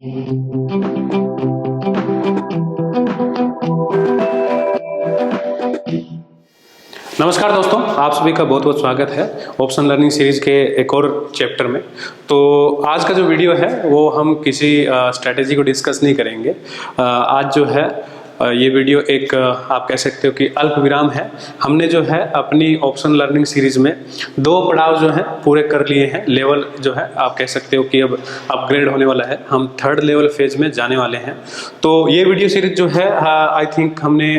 नमस्कार दोस्तों, आप सभी का बहुत बहुत स्वागत है ऑप्शन लर्निंग सीरीज़ के एक और चैप्टर में। तो आज का जो वीडियो है वो हम किसी स्ट्रैटेजी को डिस्कस नहीं करेंगे। आज जो है ये वीडियो एक आप कह सकते हो कि अल्प विराम है। हमने जो है अपनी ऑप्शन लर्निंग सीरीज़ में 2 पड़ाव जो है पूरे कर लिए हैं। लेवल जो है आप कह सकते हो कि अब अपग्रेड होने वाला है, हम 3rd लेवल फेज में जाने वाले हैं। तो ये वीडियो सीरीज जो है आई थिंक हमने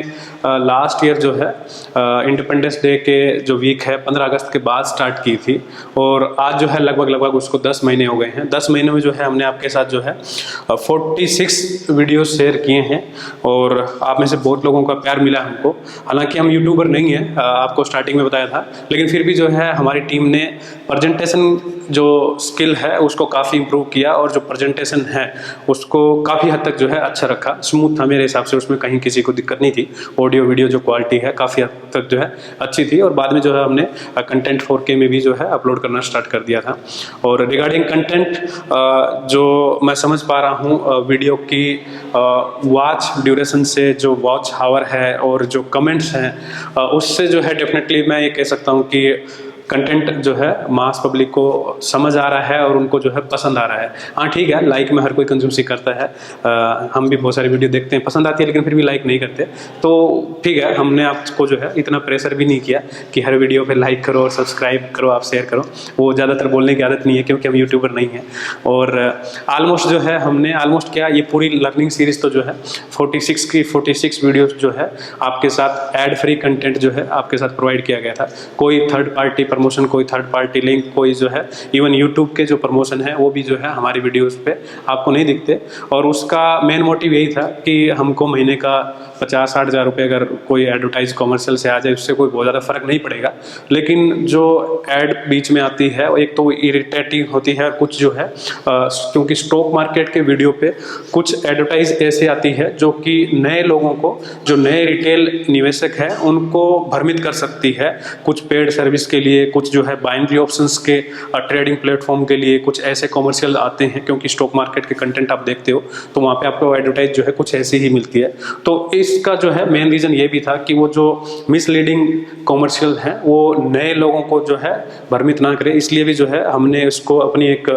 लास्ट ईयर जो है इंडिपेंडेंस डे के जो वीक है 15 अगस्त के बाद स्टार्ट की थी, और आज जो है लगभग उसको 10 महीने हो गए हैं। 10 महीने में जो है हमने आपके साथ जो है 46 वीडियो शेयर किए हैं, और आप में से बहुत लोगों का प्यार मिला हमको। हालांकि हम यूट्यूबर नहीं हैं, आपको स्टार्टिंग में बताया था, लेकिन फिर भी जो है हमारी टीम ने प्रेजेंटेशन जो स्किल है उसको काफ़ी इम्प्रूव किया, और जो प्रेजेंटेशन है उसको काफ़ी हद तक जो है अच्छा रखा, स्मूथ था मेरे हिसाब से। उसमें कहीं किसी को दिक्कत नहीं थी। ऑडियो वीडियो जो क्वालिटी है काफ़ी हद तक जो है अच्छी थी, और बाद में जो है हमने कंटेंट 4K में भी जो है अपलोड करना स्टार्ट कर दिया था। और रिगार्डिंग कंटेंट जो मैं समझ पा रहा हूँ वीडियो की वॉच ड्यूरेशन से, जो वॉच हावर है और जो कमेंट्स हैं उससे जो है डेफिनेटली मैं ये कह सकता हूँ कि कंटेंट जो है मास पब्लिक को समझ आ रहा है और उनको जो है पसंद आ रहा है। हाँ ठीक है, लाइक में हर कोई कंज्यूम करता है, हम भी बहुत सारी वीडियो देखते हैं, पसंद आती है, लेकिन फिर भी लाइक नहीं करते। तो ठीक है, हमने आपको जो है इतना प्रेशर भी नहीं किया कि हर वीडियो पे लाइक करो और सब्सक्राइब करो, आप शेयर करो। वो ज़्यादातर बोलने की आदत नहीं है, क्योंकि हम यूट्यूबर नहीं हैं। और ऑलमोस्ट जो है हमने क्या ये पूरी लर्निंग सीरीज तो जो है 46 की 46 वीडियोस जो है आपके साथ एड फ्री कंटेंट जो है आपके साथ प्रोवाइड किया गया था। कोई थर्ड पार्टी प्रमोशन, कोई थर्ड पार्टी लिंक, कोई जो है इवन यूट्यूब के जो प्रमोशन है वो भी जो है हमारी वीडियोस पे आपको नहीं दिखते। और उसका मेन मोटिव यही था कि हमको महीने का 50-60 हज़ार रुपये अगर कोई एडवर्टाइज कॉमर्शियल से आ जाए, उससे कोई बहुत ज़्यादा फर्क नहीं पड़ेगा। लेकिन जो एड बीच में आती है एक तो इरिटेटिंग होती है, और कुछ जो है क्योंकि स्टॉक मार्केट के वीडियो पे कुछ एडवर्टाइज ऐसे आती है जो कि नए लोगों को, जो नए रिटेल निवेशक हैं उनको भ्रमित कर सकती है। कुछ पेड सर्विस के लिए, कुछ जो है बाइनरी ऑप्शंस के ट्रेडिंग प्लेटफॉर्म के लिए कुछ ऐसे कॉमर्शियल आते हैं, क्योंकि स्टॉक मार्केट के कंटेंट आप देखते हो तो वहाँ पे आपको एडवर्टाइज जो है कुछ ऐसी ही मिलती है। तो इसका जो है मेन रीज़न ये भी था कि वो जो मिसलीडिंग कॉमर्शियल हैं वो नए लोगों को जो है भ्रमित ना करे। इसलिए भी जो है हमने इसको अपनी एक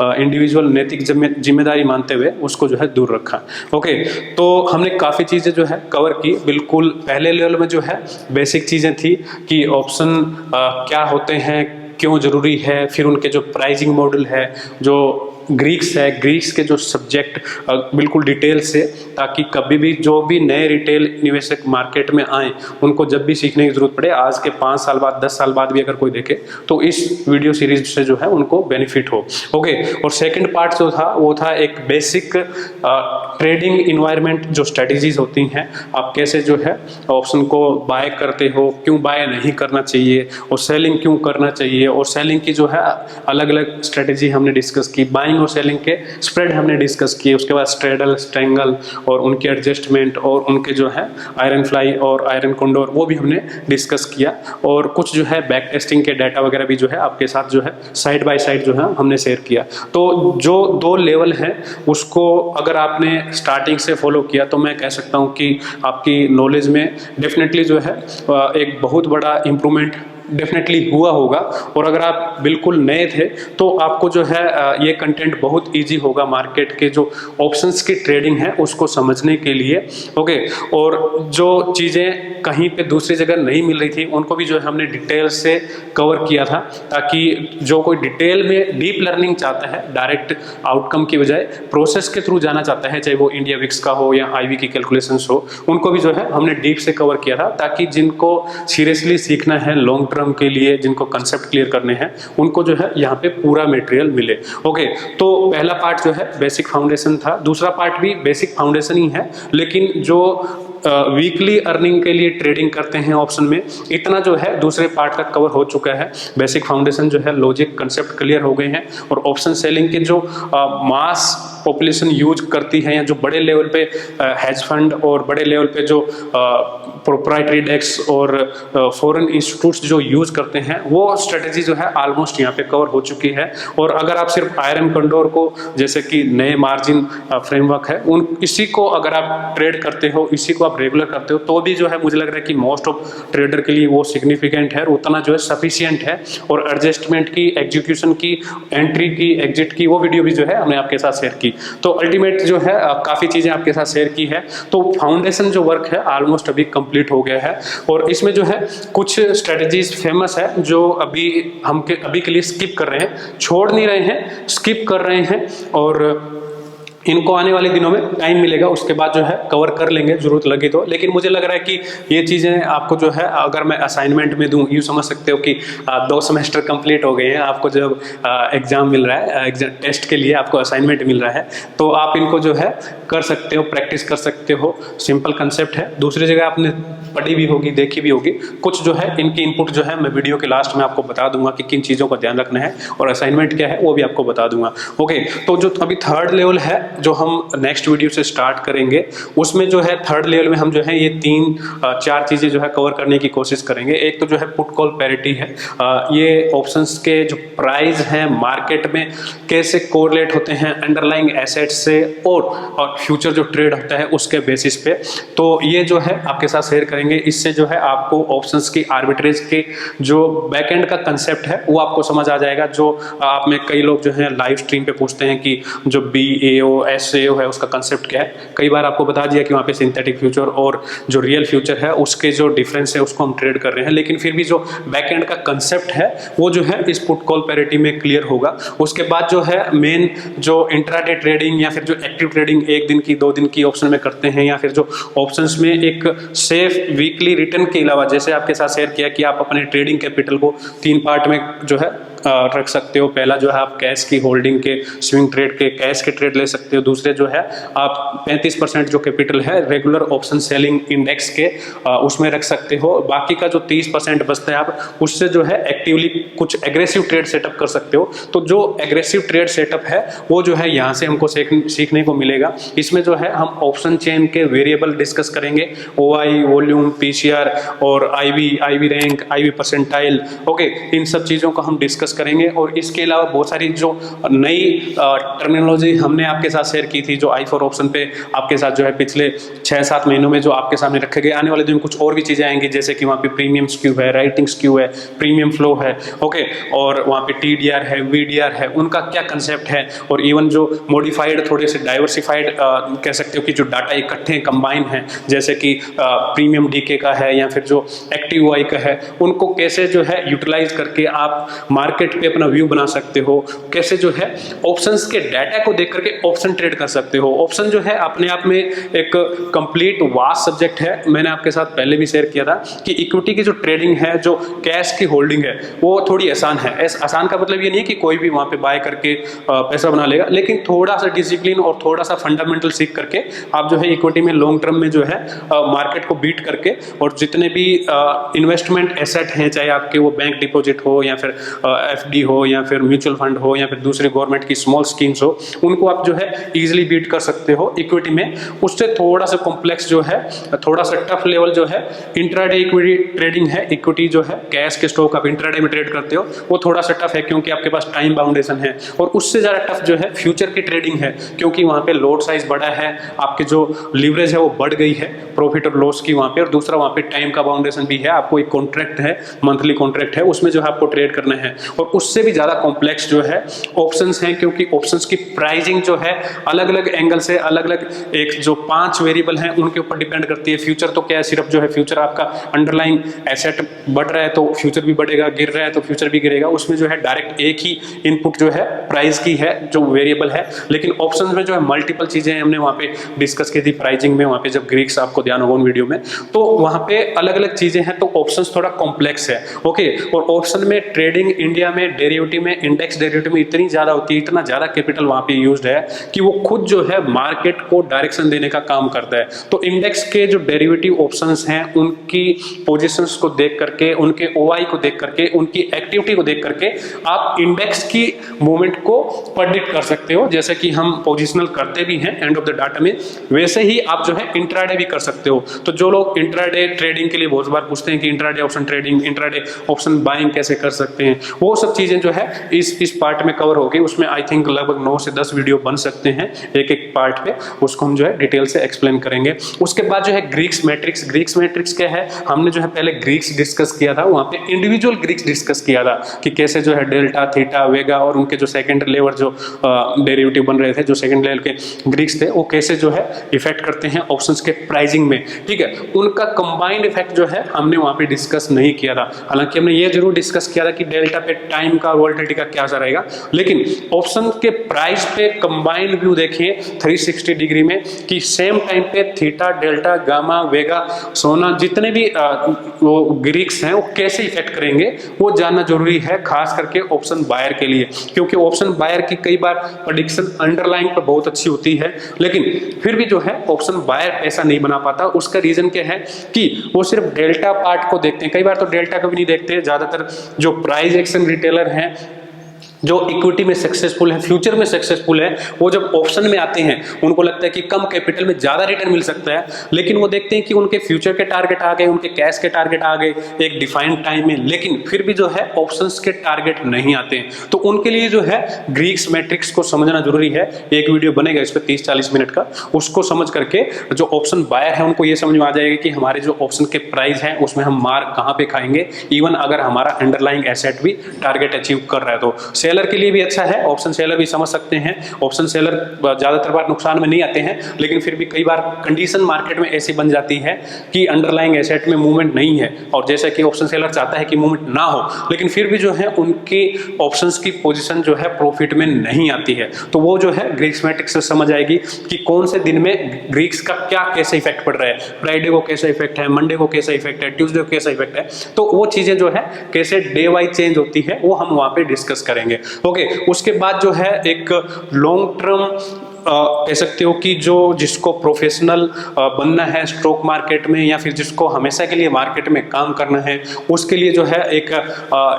इंडिविजुअल नैतिक जिम्मेदारी मानते हुए उसको जो है दूर रखा। ओके, तो हमने काफ़ी चीज़ें जो है कवर की। बिल्कुल पहले लेवल में जो है बेसिक चीज़ें थी कि ऑप्शन क्या होते हैं, क्यों ज़रूरी है, फिर उनके जो प्राइसिंग मॉडल है, जो ग्रीक्स के जो सब्जेक्ट बिल्कुल डिटेल से, ताकि कभी भी जो भी नए रिटेल निवेशक मार्केट में आए उनको जब भी सीखने की ज़रूरत पड़े, आज के 5 साल बाद 10 साल बाद भी अगर कोई देखे तो इस वीडियो सीरीज से जो है उनको बेनिफिट हो। ओके, और सेकंड पार्ट जो था वो था एक बेसिक ट्रेडिंग इन्वायरमेंट, जो स्ट्रेटजीज होती हैं, आप कैसे जो है ऑप्शन को बाय करते हो, क्यों बाय नहीं करना चाहिए, और सेलिंग क्यों करना चाहिए, और सेलिंग की जो है अलग अलग स्ट्रेटजी हमने डिस्कस की। बाइंग और सेलिंग के स्प्रेड हमने डिस्कस किए, उसके बाद स्ट्रेडल, स्ट्रेंगल और उनके एडजस्टमेंट, और उनके जो है आयरन फ्लाई और आयरन कोंडोर वो भी हमने डिस्कस किया। और कुछ जो है बैक टेस्टिंग के डाटा वगैरह भी जो है आपके साथ जो है साइड बाय साइड जो है हमने शेयर किया। तो जो 2 लेवल है उसको अगर आपने स्टार्टिंग से फॉलो किया तो मैं कह सकता हूँ कि आपकी नॉलेज में डेफिनेटली जो है एक बहुत बड़ा इम्प्रूवमेंट डेफिनेटली हुआ होगा। और अगर आप बिल्कुल नए थे तो आपको जो है ये कंटेंट बहुत इजी होगा मार्केट के जो ऑप्शंस की ट्रेडिंग है उसको समझने के लिए। ओके, और जो चीज़ें कहीं पे दूसरी जगह नहीं मिल रही थी उनको भी जो है हमने डिटेल से कवर किया था, ताकि जो कोई डिटेल में डीप लर्निंग चाहता है, डायरेक्ट आउटकम की बजाय प्रोसेस के थ्रू जाना चाहता है, चाहे वो इंडिया विक्स का हो या आईवी की कैलकुलेशंस हो, उनको भी जो है हमने डीप से कवर किया था, ताकि जिनको सीरियसली सीखना है लॉन्ग टर्म के लिए, जिनको कंसेप्ट क्लियर करने हैं, उनको जो है यहाँ पे पूरा मटेरियल मिले। ओके, तो पहला पार्ट जो है बेसिक फाउंडेशन था, दूसरा पार्ट भी बेसिक फाउंडेशन ही है, लेकिन जो वीकली अर्निंग के लिए ट्रेडिंग करते हैं ऑप्शन में, इतना जो है दूसरे पार्ट तक कवर हो चुका है। बेसिक फाउंडेशन जो है, लॉजिक कंसेप्ट क्लियर हो गए हैं, और ऑप्शन सेलिंग के जो मास पॉपुलेशन यूज करती है, या जो बड़े लेवल पे हेज फंड और बड़े लेवल पे जो प्रोप्राइटरी डेस्क और फॉरेन इंस्टीट्यूट्स जो यूज करते हैं, वो स्ट्रेटेजी जो है ऑलमोस्ट यहाँ पे कवर हो चुकी है। और अगर आप सिर्फ आईआरएम कंडोर को, जैसे कि नए मार्जिन फ्रेमवर्क है, उन इसी को अगर आप ट्रेड करते हो, इसी को आप रेगुलर करते हो, तो भी जो है मुझे लग रहा है कि मोस्ट ऑफ ट्रेडर के लिए वो सिग्निफिकेंट है, उतना जो है सफिशिएंट है। और एडजस्टमेंट की, एग्जीक्यूशन की, एंट्री की, एग्जिट की, वो वीडियो भी जो है हमने आपके साथ शेयर की। तो अल्टीमेट जो है काफ़ी चीज़ें आपके साथ शेयर की है। तो फाउंडेशन जो वर्क है ऑलमोस्ट अभी कंप्लीट हो गया है। और इसमें जो है कुछ स्ट्रेटजीज फेमस है जो अभी हम अभी के लिए स्किप कर रहे हैं, छोड़ नहीं रहे हैं, स्किप कर रहे हैं, और इनको आने वाले दिनों में टाइम मिलेगा, उसके बाद जो है कवर कर लेंगे जरूरत लगी तो। लेकिन मुझे लग रहा है कि ये चीज़ें आपको जो है, अगर मैं असाइनमेंट में दूं, यूँ समझ सकते हो कि 2 सेमेस्टर कंप्लीट हो गए हैं, आपको जब एग्जाम मिल रहा है, एग्जाम टेस्ट के लिए आपको असाइनमेंट मिल रहा है, तो आप इनको जो है कर सकते हो, प्रैक्टिस कर सकते हो। सिंपल कंसेप्ट है, दूसरी जगह आपने पढ़ी भी होगी, देखी भी होगी। कुछ जो है इनकी इनपुट जो है मैं वीडियो के लास्ट में आपको बता दूंगा कि किन चीज़ों का ध्यान रखना है, और असाइनमेंट क्या है वो भी आपको बता दूंगा। ओके, तो जो अभी थर्ड लेवल है जो हम नेक्स्ट वीडियो से स्टार्ट करेंगे, उसमें जो है थर्ड लेवल में हम जो है ये 3-4 चीज़ें जो है कवर करने की कोशिश करेंगे। एक तो जो है पुट कॉल पैरिटी है, ये ऑप्शंस के जो प्राइस हैं मार्केट में कैसे कोरिलेट होते हैं अंडरलाइंग एसेट्स से, और फ्यूचर जो ट्रेड होता है उसके बेसिस पे। तो ये जो है आपके साथ शेयर करेंगे। इससे जो है आपको ऑप्शंस की आर्बिट्रेज के जो बैकएंड का कंसेप्ट है वो आपको समझ आ जाएगा। जो आप में कई लोग जो है लाइव स्ट्रीम पे पूछते हैं कि जो BAO SAO है उसका कंसेप्ट क्या है। कई बार आपको बता दिया कि वहाँ पे सिंथेटिक फ्यूचर और जो रियल फ्यूचर है उसके जो डिफरेंस है उसको हम ट्रेड कर रहे हैं, लेकिन फिर भी जो बैकएंड का कंसेप्ट है वो जो है इस पुट कॉल पैरिटी में क्लियर होगा। उसके बाद जो है मेन जो इंट्राडे ट्रेडिंग या फिर जो एक्टिव ट्रेडिंग 1 दिन की 2 दिन की ऑप्शन में करते हैं, या फिर जो ऑप्शंस में एक सेफ वीकली रिटर्न के अलावा, जैसे आपके साथ शेयर किया कि आप अपने ट्रेडिंग कैपिटल को 3 पार्ट में जो है रख सकते हो। पहला जो है आप कैश की होल्डिंग के, स्विंग ट्रेड के, कैश के ट्रेड ले सकते हो। दूसरे जो है आप 35% जो कैपिटल है रेगुलर ऑप्शन सेलिंग इंडेक्स के उसमें रख सकते हो। बाकी का जो 30% बचता है आप उससे जो है एक्टिवली कुछ एग्रेसिव ट्रेड सेटअप कर सकते हो। तो जो एग्रेसिव ट्रेड सेटअप है वो जो है यहाँ से हमको सीखने को मिलेगा। इसमें जो है हम ऑप्शन चेन के वेरिएबल डिस्कस करेंगे, OI, वॉल्यूम, PCR और IV rank, IV percentile. Okay, इन सब चीज़ों को हम डिस्कस करेंगे। और इसके अलावा बहुत सारी जो नई टर्मिनोलॉजी हमने आपके साथ शेयर की थी, जो I4 ऑप्शन पे आपके साथ जो है पिछले 6-7 महीनों में जो आपके सामने रखे गए, आने वाले दिन में कुछ और भी चीज़ें आएंगी, जैसे कि वहाँ पे प्रीमियम स्क्यू है, राइटिंग स्क्यू है, प्रीमियम फ्लो है। ओके, और वहाँ पे TDR है, VDR है, उनका क्या कंसेप्ट है। और इवन जो मॉडिफाइड, थोड़े से डाइवर्सिफाइड कह सकते हो कि जो डाटा इकट्ठे कंबाइन है, जैसे कि प्रीमियम DK का है या फिर जो एक्टिव UI का है, उनको कैसे जो है यूटिलाइज करके आप मार्केट पे अपना व्यू बना सकते हो। कैसे जो है ऑप्शंस के डाटा को देख करके ऑप्शन ट्रेड कर सकते हो। ऑप्शन जो है अपने आप में एक कंप्लीट वास्ट सब्जेक्ट है। मैंने आपके साथ पहले भी शेयर किया था कि इक्विटी की जो ट्रेडिंग है, जो कैश की होल्डिंग है, वो थोड़ी आसान है। आसान का मतलब ये नहीं कि कोई भी वहाँ पे बाय करके पैसा बना लेगा, लेकिन थोड़ा सा डिसिप्लिन और थोड़ा सा फंडामेंटल सीख करके आप जो है इक्विटी में लॉन्ग टर्म में जो है मार्केट को बीट करके, और जितने भी इन्वेस्टमेंट एसेट हैं, चाहे आपके वो बैंक डिपॉजिट हो या फिर FD हो या फिर म्यूचुअल फंड हो या फिर दूसरी गवर्नमेंट की स्मॉल स्कीम्स हो, उनको आप जो है इजीली बीट कर सकते हो इक्विटी में। उससे थोड़ा सा कॉम्प्लेक्स जो है, थोड़ा सा टफ लेवल जो है इंट्राडे इक्विटी ट्रेडिंग है। इक्विटी जो है कैश के स्टॉक आप इंट्राडे में ट्रेड करते हो, वो थोड़ा सा टफ है क्योंकि आपके पास टाइम बाउंडेशन है। और उससे ज़्यादा टफ जो है फ्यूचर की ट्रेडिंग है, क्योंकि वहाँ पे लोड साइज बड़ा है, आपके जो लीवरेज है वो बढ़ गई है प्रॉफिट और लॉस की वहाँ पे। और दूसरा वहाँ पे टाइम का बाउंडेशन भी है, आपको एक कॉन्ट्रैक्ट है, मंथली कॉन्ट्रैक्ट है, उसमें जो है आपको ट्रेड करना है। और उससे भी ज़्यादा कॉम्प्लेक्स जो है ऑप्शंस हैं, क्योंकि ऑप्शंस की प्राइसिंग जो है अलग अलग एंगल से, अलग अलग एक जो 5 वेरिएबल हैं उनके ऊपर डिपेंड करती है। फ्यूचर तो क्या है, सिर्फ जो है फ्यूचर आपका अंडरलाइन एसेट बढ़ रहा है तो फ्यूचर भी बढ़ेगा, गिर रहा है तो फ्यूचर भी गिरेगा। उसमें जो है डायरेक्ट एक ही इनपुट जो है प्राइस की है, जो वेरिएबल है। लेकिन ऑप्शंस में जो है मल्टीपल चीजें हमने वहाँ पे डिस्कस की थी प्राइसिंग में, वहाँ पे जब ग्रीक्स आपको ध्यान होगा उन वीडियो में, तो वहाँ पे अलग अलग चीजें हैं। तो ऑप्शंस थोड़ा कॉम्प्लेक्स है। ओके, और ऑप्शन में ट्रेडिंग इंडिया में डेरिवेटिव में, इंडेक्स डेरिवेटिव में इतनी ज्यादा होती है, इतना ज्यादा कैपिटल वहाँ पे यूज्ड है कि कि वो खुद जो है मार्केट को डायरेक्शन देने का काम करता है। तो इंडेक्स के जो डेरिवेटिव ऑप्शंस हैं उनकी पोजीशंस को देख करके, उनके ओआई को देख करके, उनकी एक्टिविटी को देख करके आप इंडेक्स की मूवमेंट को प्रेडिक्ट कर सकते हो। जैसे कि हम पोजिशनल करते भी हैं एंड ऑफ द डाटा में, वैसे ही आप जो है इंट्राडे भी कर सकते हो। तो जो लोग इंट्राडे ट्रेडिंग के लिए बहुत बार पूछते हैं कि intraday option trading, intraday option buying कैसे कर सकते हैं, वो सब चीजें जो है इस पार्ट में कवर होगी। उसमें आई थिंक लगभग 9 से 10 वीडियो बन सकते हैं एक एक पार्ट पे, उसको हम जो है डिटेल से एक्सप्लेन करेंगे। उसके बाद जो है ग्रीक्स मैट्रिक्स। ग्रीक्स मैट्रिक्स क्या है, हमने जो है पहले ग्रीक्स डिस्कस किया था, वहां पे इंडिविजुअल ग्रीक्स डिस्कस किया था कि कैसे जो है डेल्टा, थीटा, वेगा और उनके जो सेकंड लेवल जो डेरिवेटिव बन रहे थे, जो सेकंड लेवल के ग्रीक्स थे, वो कैसे जो है इफेक्ट करते हैं ऑप्शंस के प्राइसिंग में। ठीक है, उनका कंबाइंड इफेक्ट जो है हमने वहां पे डिस्कस नहीं किया था। हालांकि हमने ये जरूर डिस्कस किया था कि डेल्टा पे टाइम का, वोलेटिलिटी का क्या असर रहेगा, लेकिन ऑप्शन के प्राइस पे कंबाइंड व्यू देखिए 360 डिग्री में कि सेम टाइम पे थीटा, डेल्टा, गामा, वेगा, सोना, जितने भी वो ग्रीक्स हैं वो कैसे इफेक्ट करेंगे वो जानना जरूरी है, खास करके ऑप्शन बायर के लिए। क्योंकि ऑप्शन बायर की कई बार प्रेडिक्शन अंडरलाइन पर बहुत अच्छी होती है, लेकिन फिर भी जो है ऑप्शन बायर पैसा नहीं बना पाता। उसका रीजन क्या है कि वो सिर्फ डेल्टा पार्ट को देखते हैं, कई बार तो डेल्टा को भी नहीं देखते। ज्यादातर जो प्राइस एक्शन रिटेलर हैं, जो इक्विटी में सक्सेसफुल है, फ्यूचर में सक्सेसफुल है, वो जब ऑप्शन में आते हैं उनको लगता है कि कम कैपिटल में ज्यादा रिटर्न मिल सकता है, लेकिन वो देखते हैं कि उनके फ्यूचर के टारगेट आ गए, उनके कैश के टारगेट आ गए एक डिफाइंड टाइम में, लेकिन फिर भी जो है ऑप्शंस के टारगेट नहीं आते हैं। तो उनके लिए जो है ग्रीक्स मैट्रिक्स को समझना जरूरी है। एक वीडियो बनेगा इस पर 30-40 मिनट का, उसको समझ करके जो ऑप्शन बायर है उनको ये समझ में आ जाएगा कि हमारे जो ऑप्शन के प्राइस हैं उसमें हम मार्क कहां पे खाएंगे, इवन अगर हमारा अंडरलाइंग एसेट भी टारगेट अचीव कर रहा है तो। सेलर के लिए भी अच्छा है, ऑप्शन सेलर भी समझ सकते हैं। ऑप्शन सेलर ज्यादातर बार नुकसान में नहीं आते हैं, लेकिन फिर भी कई बार कंडीशन मार्केट में ऐसी बन जाती है कि अंडरलाइंग एसेट में मूवमेंट नहीं है, और जैसे कि ऑप्शन सेलर चाहता है कि मूवमेंट ना हो, लेकिन फिर भी जो है उनकी ऑप्शंस की पोजीशन जो है प्रॉफिट में नहीं आती है। तो वो जो है ग्रीक्स मैट्रिक्स से समझ आएगी कि कौन से दिन में ग्रीक्स का क्या कैसे इफेक्ट पड़ रहा है, फ्राइडे को कैसा इफेक्ट है, मंडे को कैसा इफेक्ट है, ट्यूसडे को कैसा इफेक्ट है। तो वो चीजें जो है कैसे डे वाइज चेंज होती है वो हम वहां पे डिस्कस करेंगे। ओके, उसके बाद जो है एक लॉन्ग टर्म कह सकते हो कि जो जिसको प्रोफेशनल बनना है स्टॉक मार्केट में, या फिर जिसको हमेशा के लिए मार्केट में काम करना है, उसके लिए जो है एक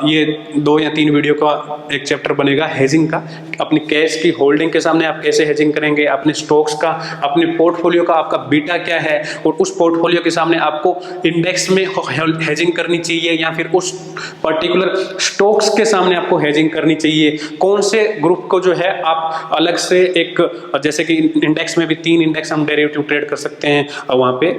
ये 2 या 3 वीडियो का एक चैप्टर बनेगा हेजिंग का। अपनी कैश की होल्डिंग के सामने आप कैसे हेजिंग करेंगे, अपने स्टॉक्स का, अपने पोर्टफोलियो का आपका बीटा क्या है, और उस पोर्टफोलियो के सामने आपको इंडेक्स में हेजिंग करनी चाहिए या फिर उस पर्टिकुलर स्टॉक्स के सामने आपको हेजिंग करनी चाहिए। कौन से ग्रुप को जो है आप अलग से एक, जैसे कि इंडेक्स में भी 3 इंडेक्स हम डेरिवेटिव ट्रेड कर सकते हैं, वहां पे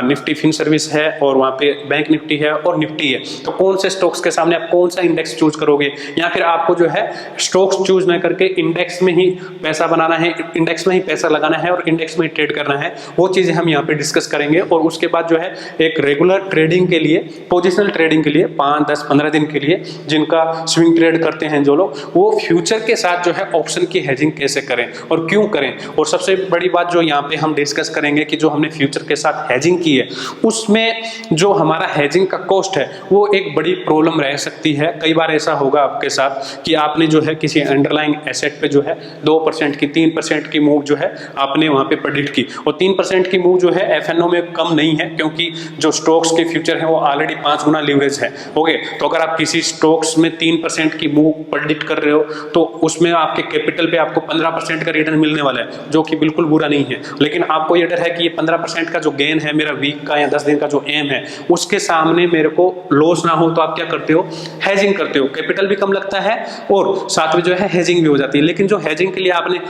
निफ्टी फिन सर्विस है, और वहां पे बैंक निफ्टी है और निफ्टी है। तो कौन से स्टॉक्स के सामने आप कौन सा इंडेक्स चूज करोगे, या फिर आपको जो है स्टॉक्स चूज ना करके इंडेक्स में ही पैसा बनाना है, इंडेक्स में ही पैसा लगाना है और इंडेक्स में ही ट्रेड करना है, वो चीजें हम यहाँ पे डिस्कस करेंगे। और उसके बाद जो है एक रेगुलर ट्रेडिंग के लिए, पोजिशनल ट्रेडिंग के लिए 5, 10, 15 दिन के लिए जिनका स्विंग ट्रेड करते हैं जो लोग, वो फ्यूचर के साथ जो है ऑप्शन की हेजिंग कैसे करें और क्यों करें। और सबसे बड़ी बात जो यहाँ पे हम डिस्कस करेंगे कि जो हमने फ्यूचर के साथ हेजिंग की है उसमें जो हमारा हेजिंग का कॉस्ट है वो एक बड़ी प्रॉब्लम रह सकती है। कई बार ऐसा होगा आपके साथ कि आपने जो है किसी अंडरलाइंग एसेट पे जो है 2% की, 3% की मूव जो है आपने वहां पे प्रेडिक्ट की, और 3% की मूव जो है एफएनओ में कम नहीं है, क्योंकि जो स्टॉक्स के फ्यूचर है वो ऑलरेडी 5 गुना लीवरेज है। ओके, तो अगर आप किसी स्टॉक्स में 3% की मूव प्रेडिक्ट कर रहे हो तो उसमें आपके कैपिटल पे आपको 15% का रिटर्न मिलने वाला है, जो कि बिल्कुल बुरा नहीं है। लेकिन आपको ये डर है कि ये 15% का जो गेन है मेरा वीक का या 10 दिन का जो एम है उसके सामने मेरे को लॉस ना हो, तो आप क्या करते हो, हेजिंग करते हो। कैपिटल भी कम लगता है और साथ में जो है हेजिंग भी हो जाती है। लेकिन जो हेजिंग के लिए आपने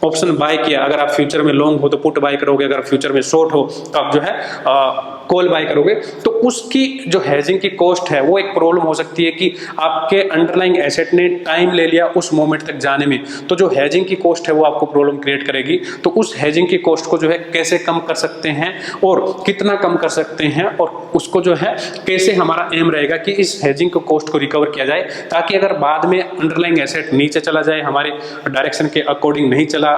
ऑप्शन बाय किया, अगर आप फ्यूचर में लॉन्ग हो तो पुट बाय करोगे, अगर फ्यूचर में शॉर्ट हो तो आप जो है कॉल बाय करोगे, तो उसकी जो हेजिंग की कॉस्ट है वो एक प्रॉब्लम हो सकती है कि आपके अंडरलाइंग एसेट ने टाइम ले लिया उस मोमेंट तक जाने में, तो जो हेजिंग की कॉस्ट है वो आपको प्रॉब्लम क्रिएट करेगी। तो उस हेजिंग की कॉस्ट को जो है कैसे कम कर सकते हैं और कितना कम कर सकते हैं, और उसको जो है कैसे हमारा एम रहेगा कि इस हेजिंग को कॉस्ट को रिकवर किया जाए, ताकि अगर बाद में अंडरलाइंग एसेट नीचे चला जाए, हमारे डायरेक्शन के अकॉर्डिंग नहीं चला,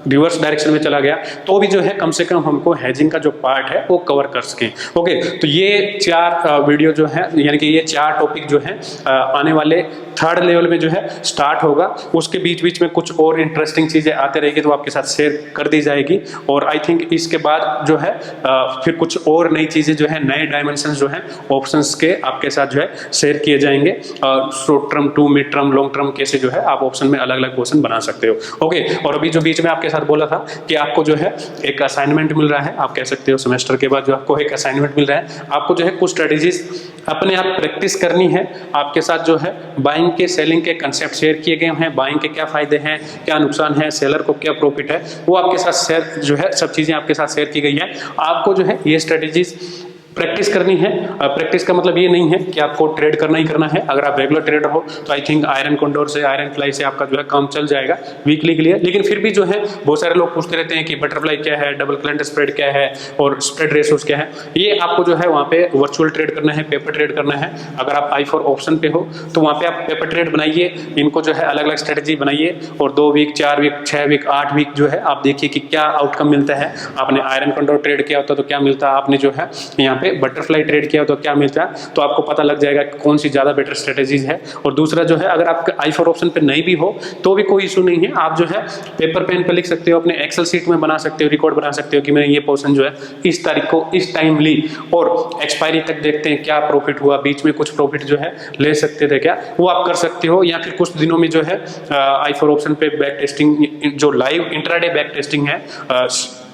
रिवर्स डायरेक्शन में चला गया तो भी जो है कम से कम हमको हेजिंग का जो पार्ट है वो कवर कर सके। ओके, तो ये 4 वीडियो जो है, यानी कि ये 4 टॉपिक जो है आने वाले 3rd लेवल में जो है स्टार्ट होगा। उसके बीच बीच में कुछ और इंटरेस्टिंग चीजें आते रहेगी तो आपके साथ शेयर कर दी जाएगी। और आई थिंक इसके बाद जो है फिर कुछ और नई चीजें जो है, नए डायमेंशन जो है ऑप्शंस के आपके साथ जो है शेयर किए जाएंगे। Short term to mid term long term कैसे जो है आप ऑप्शन में अलग अलग क्वेश्चन बना सकते हो। ओके, और अभी जो बीच में आपके साथ बोला था कि आपको जो है एक असाइनमेंट मिल रहा है, आप कह सकते हो सेमेस्टर के बाद जो आपको एक असाइनमेंट मिल रहा है, आपको जो है कुछ स्ट्रेटेजीज अपने आप प्रैक्टिस करनी है। आपके साथ जो है बाइंग के सेलिंग के कंसेप्ट शेयर किए गए हैं, बाइंग के क्या फायदे हैं, क्या नुकसान है, सेलर को क्या प्रॉफिट है, वो आपके साथ शेयर जो है सब चीजें आपके साथ शेयर की गई है। आपको जो है ये स्ट्रेटेजीज प्रैक्टिस करनी है। प्रैक्टिस का मतलब ये नहीं है कि आपको ट्रेड करना ही करना है। अगर आप रेगुलर ट्रेडर हो तो आई थिंक आयरन कॉन्डोर से, आयरन फ्लाई से आपका जो है काम चल जाएगा वीकली के लिए। लेकिन फिर भी जो है बहुत सारे लोग पूछते रहते हैं कि बटरफ्लाई क्या है, डबल क्लाइंट स्प्रेड क्या है और स्प्रेड रेशोस क्या है। ये आपको जो है वहाँ पे वर्चुअल ट्रेड करना है, पेपर ट्रेड करना है। अगर आप I4 ऑप्शन पे हो तो वहाँ पे आप पेपर ट्रेड बनाइए, इनको जो है अलग अलग स्ट्रेटेजी बनाइए और 2 वीक 4 वीक 6 वीक 8 वीक जो है आप देखिए कि क्या आउटकम मिलता है। आपने आयरन कॉन्डोर ट्रेड किया होता तो क्या मिलता है, आपने जो है यहाँ पे बटरफ्लाई ट्रेड किया तो क्या मिलता है, तो आपको पता लग जाएगा कौन सी ज्यादा बेटर स्ट्रेटेजीज है। और दूसरा जो है, अगर आप I4 ऑप्शन पे नहीं भी हो तो भी कोई इशू नहीं है, आप जो है पेपर पेन पे लिख सकते हो, अपने एक्सेल शीट में बना सकते हो, रिकॉर्ड बना सकते हो कि मैंने ये पोर्शन जो है इस तारीख को इस टाइम ली और एक्सपायरी तक देखते हैं क्या प्रॉफिट हुआ, बीच में कुछ प्रॉफिट जो है ले सकते थे क्या, वो आप कर सकते हो। या फिर कुछ दिनों में जो है I4 ऑप्शन पे बैक टेस्टिंग, जो लाइव इंट्राडे बैक टेस्टिंग है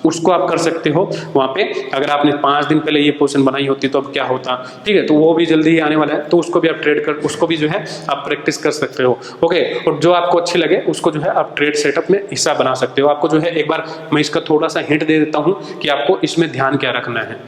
उसको आप कर सकते हो। वहाँ पे अगर आपने 5 दिन पहले ये पोजीशन बनाई होती तो अब क्या होता, ठीक है, तो वो भी जल्दी ही आने वाला है, तो उसको भी आप ट्रेड कर, उसको भी जो है आप प्रैक्टिस कर सकते हो। ओके, और जो आपको अच्छी लगे उसको जो है आप ट्रेड सेटअप में हिस्सा बना सकते हो। आपको जो है एक बार मैं इसका थोड़ा सा हिंट दे देता हूँ कि आपको इसमें ध्यान क्या रखना है।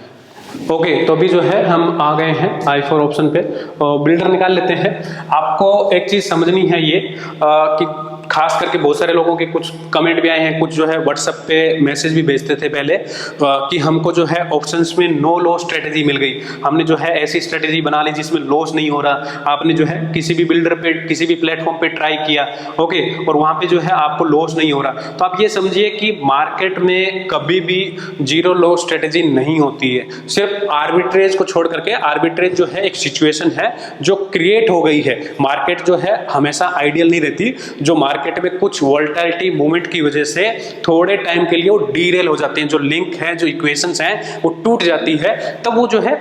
ओके, तो अभी जो है हम आ गए हैं I4 ऑप्शन पे और बिल्डर निकाल लेते हैं। आपको एक चीज समझनी है ये कि खास करके बहुत सारे लोगों के कुछ कमेंट भी आए हैं, कुछ जो है व्हाट्सएप पे मैसेज भी भेजते थे पहले कि हमको जो है ऑप्शंस में नो लॉस स्ट्रेटेजी मिल गई, हमने जो है ऐसी स्ट्रेटेजी बना ली जिसमें लॉस नहीं हो रहा। आपने जो है किसी भी बिल्डर पे, किसी भी प्लेटफॉर्म पे ट्राई किया, ओके, और वहां पे जो है आपको लॉस नहीं हो रहा, तो आप ये समझिए कि मार्केट में कभी भी जीरो लॉस स्ट्रेटेजी नहीं होती है। सिर्फ आर्बिट्रेज को छोड़ करके, आर्बिट्रेज जो है एक सिचुएशन है जो क्रिएट हो गई है। मार्केट जो है हमेशा आइडियल नहीं रहती, जो मार्केट में कुछ वोलेटिलिटी मूवमेंट की वजह से थोड़े टाइम के लिए वो डीरेल हो जाते हैं, जो लिंक है, जो इक्वेशंस हैं वो टूट जाती है, तब वो जो है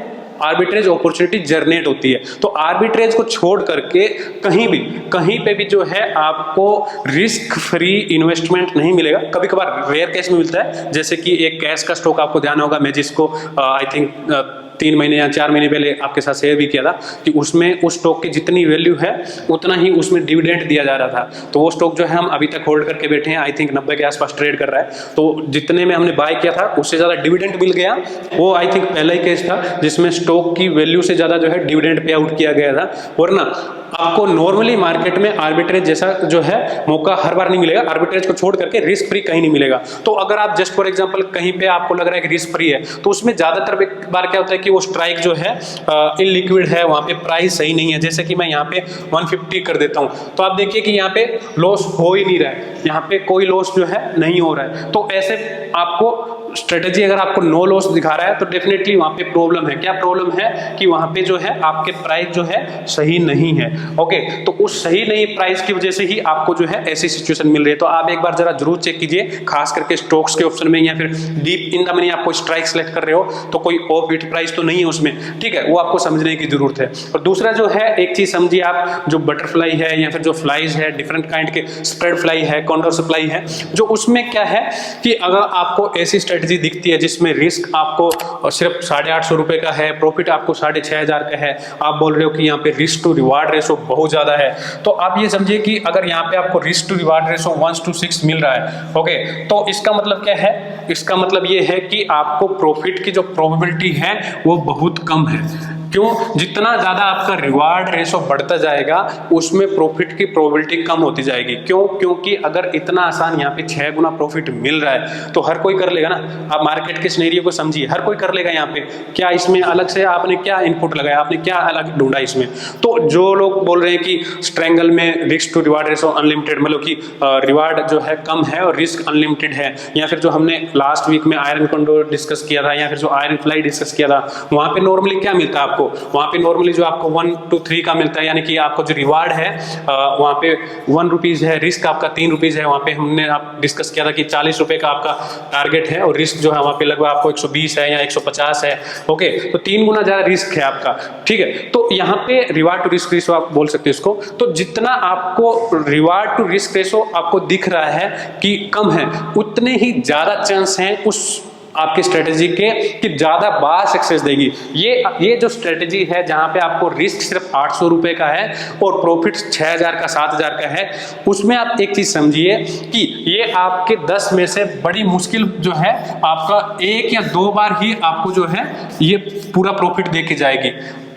आर्बिट्रेज अपॉर्चुनिटी जनरेट होती है। तो आर्बिट्रेज को छोड़ करके कहीं पे भी जो है आपको रिस्क फ्री इन्वेस्टमेंट नहीं मिलेगा। कभी कभार रेयर केस में मिलता है, जैसे कि एक कैश का स्टॉक आपको ध्यान होगा, मैं जिसको आई थिंक 3 महीने या 4 महीने पहले आपके साथ शेयर भी किया था कि उसमें उस स्टॉक की जितनी वैल्यू है उतना ही उसमें डिविडेंड दिया जा रहा था। तो वो स्टॉक जो है हम अभी तक होल्ड करके बैठे हैं, आई थिंक 90 के आसपास ट्रेड कर रहा है। तो जितने में हमने बाय किया था उससे ज्यादा डिविडेंड मिल गया। वो आई थिंक पहला ही केस था जिसमें स्टॉक की वैल्यू से ज्यादा जो है डिविडेंड पे आउट किया गया था। वरना आपको नॉर्मली मार्केट में आर्बिट्रेज जैसा जो है मौका हर बार नहीं मिलेगा। आर्बिट्रेज को छोड़ करके रिस्क फ्री कहीं नहीं मिलेगा। तो अगर आप जस्ट फॉर एग्जांपल कहीं पे आपको लग रहा है कि रिस्क फ्री है, तो उसमें ज्यादातर बार क्या होता है कि वो स्ट्राइक जो है इलिक्विड है, वहां पे प्राइस सही नहीं है। जैसे कि मैं यहाँ पे 150 कर देता हूँ, तो आप देखिए कि यहाँ पे लॉस हो ही नहीं रहा है, यहाँ पे कोई लॉस जो है नहीं हो रहा है। तो ऐसे आपको स्ट्रेटेजी अगर आपको नो लॉस दिखा रहा है तो डेफिनेटली वहां पे प्रॉब्लम है। क्या प्रॉब्लम है कि वहां पे जो है आपके प्राइस जो है सही नहीं है। ओके, तो उस सही नहीं प्राइस की वजह से ही आपको जो है ऐसी सिचुएशन मिल रही है। तो आप एक बार जरा जरूर चेक कीजिए, खास करके स्टॉक्स के ऑप्शन में या फिर डीप इन द मनी आपको स्ट्राइक सेलेक्ट कर रहे हो तो कोई ऑफ हिट प्राइस तो नहीं है उसमें, ठीक है, वो आपको समझने की जरूरत है। और दूसरा जो है एक चीज समझिए आप, जो बटरफ्लाई है या फिर जो फ्लाइज है, डिफरेंट काइंड के स्प्रेड फ्लाई है, कॉन्डोर सप्लाई है, जो उसमें क्या है कि अगर आपको ऐसी स्ट्रेटजी दिखती है जिसमें रिस्क आपको सिर्फ 850 रुपए का है, प्रॉफिट आपको 6500 का है, आप बोल रहे हो कि यहाँ पे रिस्क टू रिवार्ड रेशो बहुत ज्यादा है, तो आप ये समझिए कि अगर यहाँ पे आपको रिस्क टू रिवार्ड रेशो 1:6 मिल रहा है, ओके, तो इसका मतलब क्या है? इसका मतलब ये है कि आपको प्रॉफिट की जो प्रोबेबिलिटी है वो बहुत कम है। क्यों? जितना ज्यादा आपका रिवार्ड रेशो बढ़ता जाएगा उसमें प्रॉफिट की प्रोबेबिलिटी कम होती जाएगी। क्यों? क्योंकि अगर इतना आसान यहाँ पे 6 गुना प्रॉफिट मिल रहा है तो हर कोई कर लेगा ना। आप मार्केट के सिनेरियो को समझिए, हर कोई कर लेगा यहाँ पे। क्या इसमें अलग से आपने क्या इनपुट लगाया, आपने क्या अलग ढूंढा इसमें? तो जो लोग बोल रहे हैं कि स्ट्रेंगल में risk to reward ratio unlimited, मतलब कि रिवार्ड जो है कम है और रिस्क अनलिमिटेड है, या फिर जो हमने लास्ट वीक में आयरन कंडोर डिस्कस किया था, या फिर जो आयरन फ्लाई डिस्कस किया था, वहां पे नॉर्मली क्या मिलता है आपको? वहां पे नॉर्मली जो आपको 1 to 3 का मिलता है, यानी कि आपको जो रिवार्ड है वहां पे 1 रुपीज है, रिस्क आपका 3 रुपीज है। वहां पे हमने आप डिस्कस किया था कि 40 रुपए का आपका टारगेट है और रिस्क जो है वहां पे लगभग आपको 120 है या 150 है। ओके, तो 3 गुना ज्यादा रिस्क है आपका। ठीक है, तो यहाँ पे रिवार्ड टू रिस्क रेशो आप बोल सकते हैं इसको। तो जितना आपको रिवार्ड टू रिस्क रेशो आपको दिख रहा है कि कम है, उतने ही ज्यादा चांस हैं उस आपकी स्ट्रेटेजी के कि ज्यादा बार सक्सेस देगी। ये जो स्ट्रेटेजी है जहां पे आपको रिस्क सिर्फ 800 रुपए का है और प्रॉफिट 6000 का 7000 का है, उसमें आप एक चीज समझिए कि ये आपके 10 में से बड़ी मुश्किल जो है आपका 1 या 2 बार ही आपको जो है ये पूरा प्रॉफिट दे के जाएगी।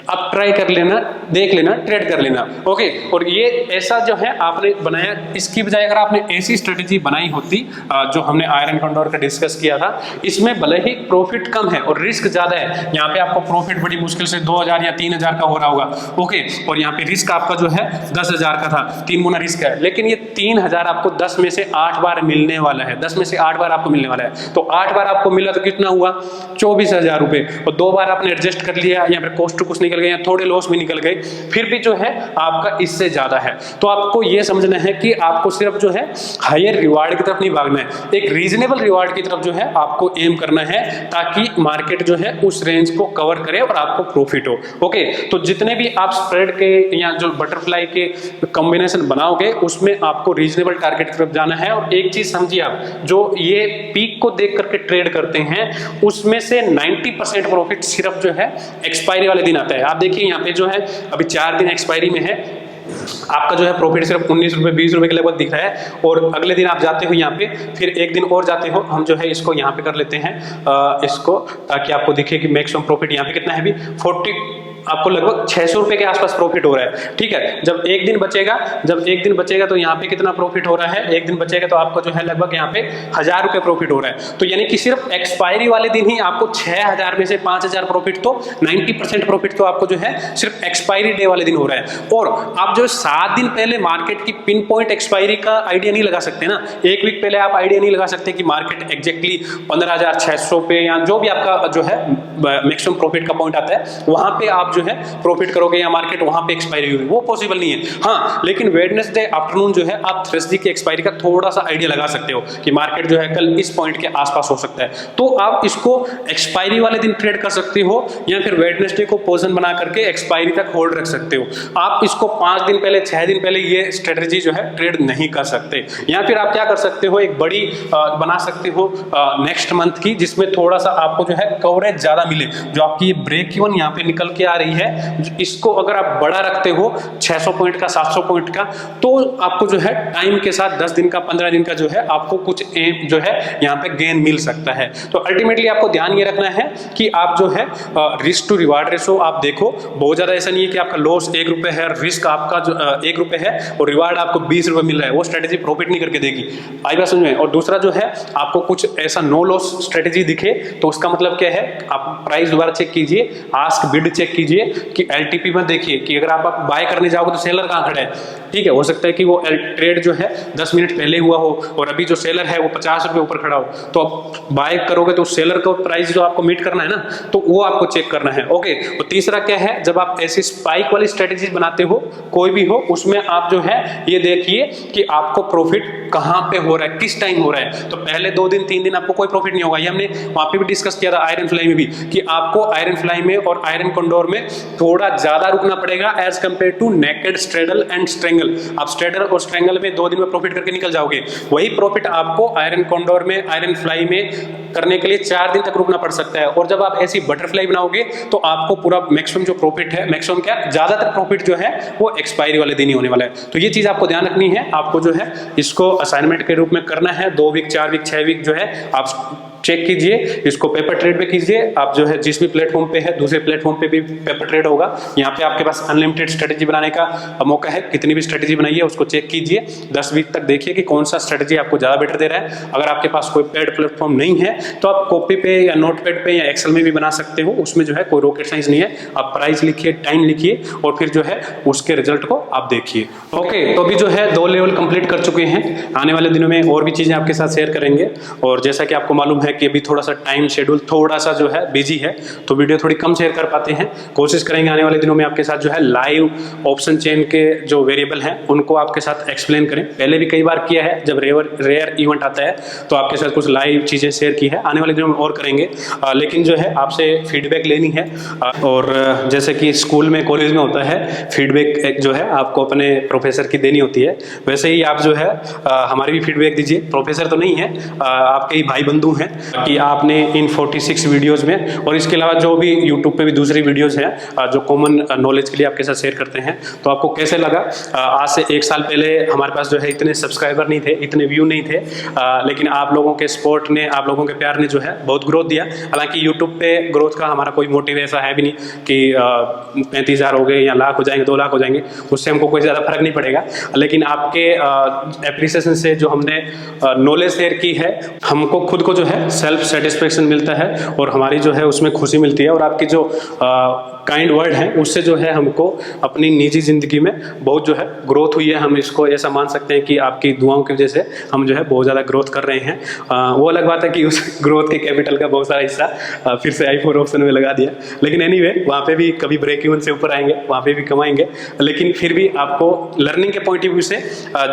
आप ट्राई कर लेना, देख लेना, ट्रेड कर लेना। ओके, और ये ऐसा जो है आपने बनाया, इसकी बजाय अगर आपने ऐसी स्ट्रेटेजी बनाई होती जो हमने आयरन कंडोर का डिस्कस किया था, इसमें भले ही प्रॉफिट कम है और रिस्क ज्यादा है। यहाँ पे आपको प्रॉफिट बड़ी मुश्किल से 2000 या 3000 का हो रहा होगा। ओके, और यहाँ पे रिस्क आपका जो है 10000 का था, 3 गुना रिस्क है। लेकिन ये 3000 आपको 10 में से 8 बार मिलने वाला है, 10 में से 8 बार आपको मिलने वाला है। तो 8 बार आपको मिला तो कितना हुआ? 24000 रुपए। और 2 बार आपने एडजस्ट कर लिया या फिर कोस्ट टू कुछ निकल गए, थोड़े लॉस भी निकल गए, फिर भी जो है आपका इससे ज्यादा है। तो आपको यह समझना है कि आपको सिर्फ जो है हायर रिवार्ड की तरफ नहीं भागना है, एक रीजनेबल रिवार्ड की तरफ जो है आपको एम करना है, ताकि मार्केट जो है उस रेंज को कवर करे और आपको प्रॉफिट हो। ओके, तो जितने भी आप स्प्रेड के या जो बटरफ्लाई के कॉम्बिनेशन बनाओगे उसमें आपको रीजनेबल टारगेट की तरफ जाना है। और एक चीज समझिए, आप जो ये पीक को देख करके ट्रेड करते हैं उसमें से 90% प्रॉफिट सिर्फ जो है एक्सपायरी वाले दिन आता है। आप देखिए यहाँ पे जो है अभी 4 दिन एक्सपायरी में है, आपका जो है प्रॉफिट सिर्फ 19 रुपए 20 रुपए के लगभग दिख रहा है। और अगले दिन आप जाते हो यहाँ पे, फिर एक दिन और जाते हो, हम जो है इसको यहाँ पे कर लेते हैं इसको, ताकि आपको दिखे कि मैक्सिमम प्रॉफिट यहाँ पे कितना है। अभी 40 आपको लगभग 600 रुपए के आसपास प्रॉफिट हो रहा है। ठीक है, जब एक दिन बचेगा तो यहाँ पे कितना प्रॉफिट हो रहा है? एक दिन बचेगा तो आपको जो है लगभग यहाँ पे 1000 रुपए प्रॉफिट हो रहा है। तो यानी कि सिर्फ एक्सपायरी वाले दिन ही आपको 6000 में से 5000 प्रॉफिट, तो 90% प्रॉफिट तो आपको जो है सिर्फ एक्सपायरी डे वाले दिन हो रहा है। और आप जो 7 दिन पहले मार्केट की पिन पॉइंट एक्सपायरी का आइडिया नहीं लगा सकते ना, एक वीक पहले आप आइडिया नहीं लगा सकते कि मार्केट एग्जैक्टली 15600 पे या जो भी आपका जो है मैक्सिमम प्रॉफिट का पॉइंट आता है वहां पे आप जो है प्रॉफिट करोगे या मार्केट वहां पे एक्सपायरी हुई, वो पॉसिबल नहीं है। हाँ, लेकिन वेडनेसडे आफ्टरनून जो है आप थर्सडे की एक्सपायरी का थोड़ा सा आइडिया लगा सकते हो कि मार्केट जो है कल इस पॉइंट के आसपास हो सकता है, तो आप इसको एक्सपायरी वाले दिन ट्रेड कर सकते हो, या फिर वेडनेसडे को पोजीशन बना करके एक्सपायरी तक होल्ड रख सकते हो। आप इसको 5 दिन पहले 6 दिन पहले ये स्ट्रेटेजी जो है ट्रेड नहीं कर सकते। या फिर आप क्या कर सकते हो, एक बड़ी बना सकते हो नेक्स्ट मंथ की, जिसमें थोड़ा सा आपको जो है कवरेज ज्यादा मिले। जो आपकी ब्रेक इवन यहाँ पे निकल के आ रही है, इसको अगर आप बड़ा रखते हो 600 पॉइंट का 700 पॉइंट का, तो आपको जो है टाइम के साथ 10 दिन का 15 दिन का जो है आपको कुछ एम जो है यहाँ पे गेन मिल सकता है। तो अल्टीमेटली आपको ध्यान ये रखना है कि आप जो है रिस्क टू रिवार्ड रेशो आप देखो, बहुत ज्यादा ऐसा नहीं है कि आपका लॉस 1 रुपए है, रिस्क आपका जो 1 रुपए है और रिवार्ड आपको 20 रुपए मिल रहा है, वो स्ट्रेटेजी प्रॉफिट नहीं करके देगी। आई बात समझ में? और दूसरा जो है आपको कुछ ऐसा नो लॉस स्ट्रेटेजी दिखे तो उसका मतलब क्या है, आप प्राइस दोबारा चेक कीजिए, आस्क बिड चेक कीजिए कि एलटीपी में देखिए कि अगर आप बाय करने जाओगे तो सेलर कहां खड़ा है। ठीक है, हो सकता है कि वो ट्रेड जो है 10 मिनट पहले हुआ हो और अभी जो सेलर है वो 50 रुपए ऊपर खड़ा हो, तो आप बाय करोगे तो सेलर का प्राइस जो आपको मीट करना है ना, तो वो आपको चेक करना है। ओके, और तीसरा क्या है, जब आप ऐसी स्पाइक वाली स्ट्रेटेजी बनाते हो कोई भी हो, उसमें आप जो है ये देखिए कि आपको प्रॉफिट कहां पे हो रहा है, किस टाइम हो रहा है। तो पहले 2 दिन 3 दिन आपको कोई प्रॉफिट नहीं होगा, ये हमने वहां पे भी डिस्कस किया था आयरन फ्लाई में भी, कि आपको आयरन फ्लाई में और आयरन कंडोर में थोड़ा ज्यादा रुकना पड़ेगा as compared to naked, straddle and strangle. आप स्ट्रेडल और स्ट्रेंगल में 2 दिन में प्रॉफिट करके निकल जाओगे, वही प्रॉफिट आपको आयरन कंडोर में, आयरन फ्लाई में करने के लिए 4 दिन तक रुकना पड़ सकता है। और जब आप ऐसी बटरफ्लाई बनाओगे तो आपको पूरा मैक्सिमम जो प्रॉफिट है, मैक्सिमम क्या ज्यादातर प्रॉफिट जो है वो एक्सपायरी वाले दिन ही होने वाला है। तो ये चीज आपको ध्यान रखनी है, आपको जो है इसको असाइनमेंट के रूप में करना है। 2 वीक 4 वीक 6 वीक जो है आप चेक कीजिए, इसको पेपर ट्रेड पे कीजिए। आप जो है जिस भी प्लेटफॉर्म पे है, दूसरे प्लेटफॉर्म पे भी पेपर ट्रेड होगा। यहाँ पे आपके पास अनलिमिटेड स्ट्रेटेजी बनाने का मौका है, कितनी भी स्ट्रेटेजी बनाइए उसको चेक कीजिए, 10 वीक तक देखिए कि कौन सा स्ट्रेटेजी आपको ज्यादा बेटर दे रहा है। अगर आपके पास कोई पेड प्लेटफॉर्म नहीं है तो आप कॉपी पे या नोटपैड पे या एक्सेल में भी बना सकते हो, उसमें जो है कोई रॉकेट साइंस नहीं है। आप प्राइस लिखिए, टाइम लिखिए और फिर जो है उसके रिजल्ट को आप देखिए। ओके, तो अभी जो है 2 लेवल कंप्लीट कर चुके हैं। आने वाले दिनों में और भी चीजें आपके साथ शेयर करेंगे। और जैसा कि आपको मालूम है कि अभी थोड़ा सा टाइम शेड्यूल थोड़ा सा जो है बिजी है, तो वीडियो थोड़ी कम शेयर कर पाते हैं। कोशिश करेंगे आने वाले दिनों में आपके साथ जो है लाइव ऑप्शन चेन के जो वेरिएबल हैं उनको आपके साथ एक्सप्लेन करें। पहले भी कई बार किया है, जब रेयर इवेंट आता है तो आपके साथ कुछ लाइव चीजें शेयर की है। आने वाले दिनों में और करेंगे, लेकिन जो है आपसे फीडबैक लेनी है। और जैसे कि स्कूल में कॉलेज में होता है, फीडबैक जो है आपको अपने प्रोफेसर की देनी होती है, वैसे ही आप जो है हमारी भी फीडबैक दीजिए। प्रोफेसर तो नहीं है, आपके ही भाई बंधु हैं कि आपने इन 46 वीडियोस में और इसके अलावा जो भी यूट्यूब पे भी दूसरी वीडियोस हैं जो कॉमन नॉलेज के लिए आपके साथ शेयर करते हैं, तो आपको कैसे लगा। आज से 1 साल पहले हमारे पास जो है इतने सब्सक्राइबर नहीं थे, इतने व्यू नहीं थे, लेकिन आप लोगों के सपोर्ट ने, आप लोगों के प्यार ने जो है बहुत ग्रोथ दिया। हालांकि यूट्यूब पे ग्रोथ का हमारा कोई मोटिव ऐसा है भी नहीं कि 35,000 हो गए या लाख हो जाएंगे, 2 लाख हो जाएंगे, उससे हमको कोई ज़्यादा फर्क नहीं पड़ेगा। लेकिन आपके एप्रिसिएशन से जो हमने नॉलेज शेयर की है, हमको खुद को जो है सेल्फ सेटिस्फेक्शन मिलता है और हमारी जो है उसमें खुशी मिलती है। और आपकी जो काइंड वर्ड है उससे जो है हमको अपनी निजी जिंदगी में बहुत जो है ग्रोथ हुई है। हम इसको ऐसा मान सकते हैं कि आपकी दुआओं की वजह से हम जो है बहुत ज़्यादा ग्रोथ कर रहे हैं। वो अलग बात है कि उस ग्रोथ के कैपिटल का बहुत सारा हिस्सा फिर से i4 ऑप्शन में लगा दिया, लेकिन एनीवे वहाँ पे भी कभी ब्रेक इवन से ऊपर आएंगे, वहाँ पे भी कमाएंगे। लेकिन फिर भी आपको लर्निंग के पॉइंट ऑफ व्यू से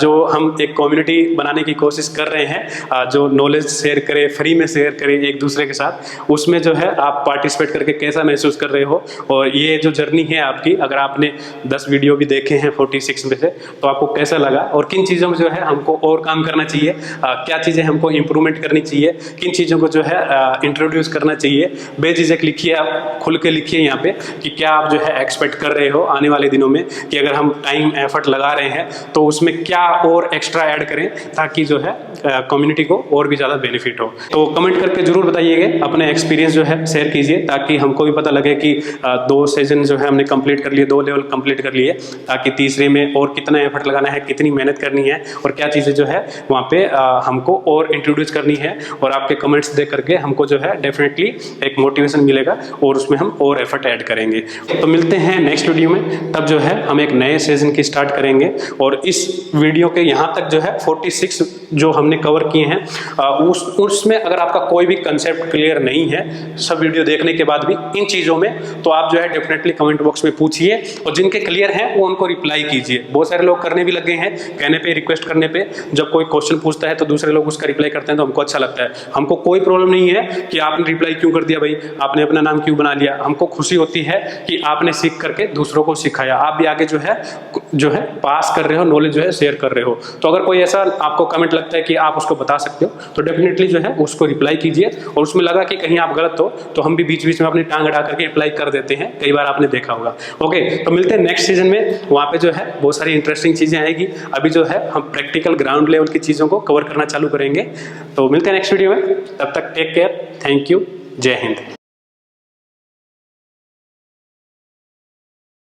जो हम एक कम्युनिटी बनाने की कोशिश कर रहे हैं, जो नॉलेज शेयर करें, फ्री में शेयर करें एक दूसरे के साथ, उसमें जो है आप पार्टिसिपेट करके कैसा महसूस कर रहे हो। और ये जो जर्नी है आपकी, अगर आपने 10 वीडियो भी देखे हैं 46 में से, तो आपको कैसा लगा और किन चीज़ों में जो है हमको और काम करना चाहिए, क्या चीज़ें हमको इम्प्रूवमेंट करनी चाहिए, किन चीज़ों को जो है इंट्रोड्यूस करना चाहिए। बेझिझक लिखिए, आप खुल के लिखिए यहाँ पे कि क्या आप जो है एक्सपेक्ट कर रहे हो आने वाले दिनों में, कि अगर हम टाइम एफर्ट लगा रहे हैं तो उसमें क्या और एक्स्ट्रा ऐड करें ताकि जो है कम्युनिटी को और भी ज़्यादा बेनिफिट हो। तो कमेंट करके जरूर बताइएगा, अपने एक्सपीरियंस जो है शेयर कीजिए, ताकि हमको भी पता लगे कि 2 सेशन जो है हमने कंप्लीट कर लिए, 2 लेवल कंप्लीट कर लिए, ताकि तीसरे में और कितना एफर्ट लगाना है, कितनी मेहनत करनी है और क्या चीज़ें जो है वहाँ पे हमको और इंट्रोड्यूस करनी है। और आपके कमेंट्स देख करके हमको जो है डेफिनेटली एक मोटिवेशन मिलेगा और उसमें हम और एफर्ट ऐड करेंगे। तो मिलते हैं नेक्स्ट वीडियो में, तब जो है हम एक नए सेशन की स्टार्ट करेंगे। और इस वीडियो के यहाँ तक जो है 46 जो हमने कवर किए हैं, उसमें अगर आपका कोई भी कंसेप्ट क्लियर नहीं है सब वीडियो देखने के बाद भी इन चीज़ों में, तो आप जो है डेफिनेटली कमेंट बॉक्स में पूछिए और जिनके क्लियर हैं वो उनको रिप्लाई कीजिए। बहुत सारे लोग करने भी लगे हैं, कहने पे, रिक्वेस्ट करने पे, जब कोई क्वेश्चन पूछता है तो दूसरे लोग उसका रिप्लाई करते हैं तो हमको अच्छा लगता है। हमको कोई प्रॉब्लम नहीं है कि आपने रिप्लाई क्यों कर दिया भाई, आपने अपना नाम क्यों बना लिया। हमको खुशी होती है कि आपने सीख करके दूसरों को सिखाया, आप भी आगे जो है पास कर रहे हो, नॉलेज जो है शेयर कर रहे हो। तो अगर कोई ऐसा आपको कमेंट लगता है कि आप उसको बता सकते हो तो डेफिनेटली जो है उसको रिप्लाई कीजिए। और उसमें लगा कि कहीं आप गलत हो तो हम भी बीच बीच में अपनी टांग अड़ा करके रिप्लाई कर देते हैं, कई बार आपने देखा होगा। ओके, तो मिलते हैं नेक्स्ट सीजन में, वहाँ पे जो है बहुत सारी इंटरेस्टिंग चीज़ें आएगी। अभी जो है हम प्रैक्टिकल ग्राउंड लेवल की चीज़ों को कवर करना चालू करेंगे। तो मिलते हैं नेक्स्ट वीडियो में, तब तक टेक केयर, थैंक यू, जय हिंद।